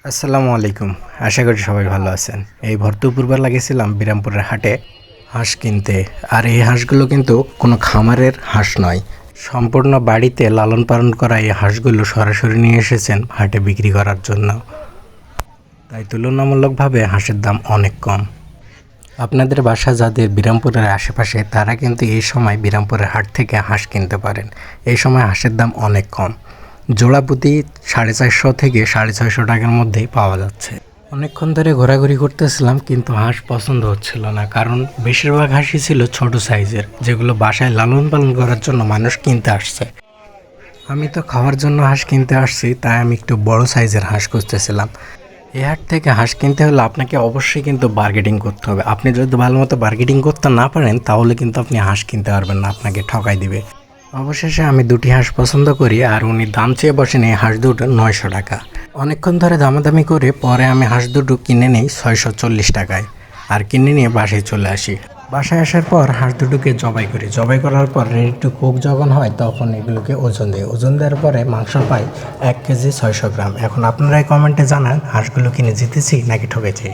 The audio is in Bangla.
আসসালামু আলাইকুম। আশা করি সবাই ভালো আছেন। এই ভর দুপুরবেলা গেছিলাম বিরামপুরের হাটে হাঁস কিনতে। আর এই হাঁসগুলো কিন্তু কোনো খামারের হাঁস নয়, সম্পূর্ণ বাড়িতে লালন পালন করা এই হাঁসগুলো সরাসরি নিয়ে এসেছেন হাটে বিক্রি করার জন্য। তাই তুলনামূলকভাবে হাঁসের দাম অনেক কম। আপনাদের বাসা যাদের বিরামপুরের আশেপাশে তারা কিন্তু এই সময় বিরামপুরের হাট থেকে হাঁস কিনতে পারেন। এই সময় হাঁসের দাম অনেক কম, জোড়া প্রতি 450 থেকে 650 টাকার মধ্যেই পাওয়া যাচ্ছে। অনেকক্ষণ ধরে ঘোরাঘুরি করতেছিলাম কিন্তু হাঁস পছন্দ হচ্ছিল না, কারণ বেশিরভাগ হাঁসই ছিল ছোট সাইজের, যেগুলো বাসায় লালন পালন করার জন্য মানুষ কিনতে আসছে। আমি তো খাওয়ার জন্য হাঁস কিনতে আসছি, তাই আমি একটু বড় সাইজের হাঁস খুঁজতেছিলাম। এই হাট থেকে হাঁস কিনতে হলে আপনাকে অবশ্যই কিন্তু বার্গেটিং করতে হবে। আপনি যদি ভালো মতো বার্গেটিং করতে না পারেন তাহলে কিন্তু আপনি হাঁস কিনতে পারবেন না, আপনাকে ঠকাই দিবে। অবশেষে আমি দুটি হাঁস পছন্দ করি, আর উনি দাম চেয়ে বসেন এই হাঁস দুটো 900 টাকা। অনেকক্ষণ ধরে দামাদামি করে পরে আমি হাঁস দুটো কিনে নিই 640 টাকায়, আর কিনে নিয়ে বাসায় চলে আসি। বাসায় আসার পর হাঁস দুটোকে জবাই করি। জবাই করার পর রেডি টু কুক যখন হয় তখন এগুলোকে ওজন দিই। ওজন দেওয়ার পরে মাংস পাই 1 কেজি 600 গ্রাম। এখন আপনারাই কমেন্টে জানান হাঁসগুলো কিনে জিতেছি নাকি ঠকেছি।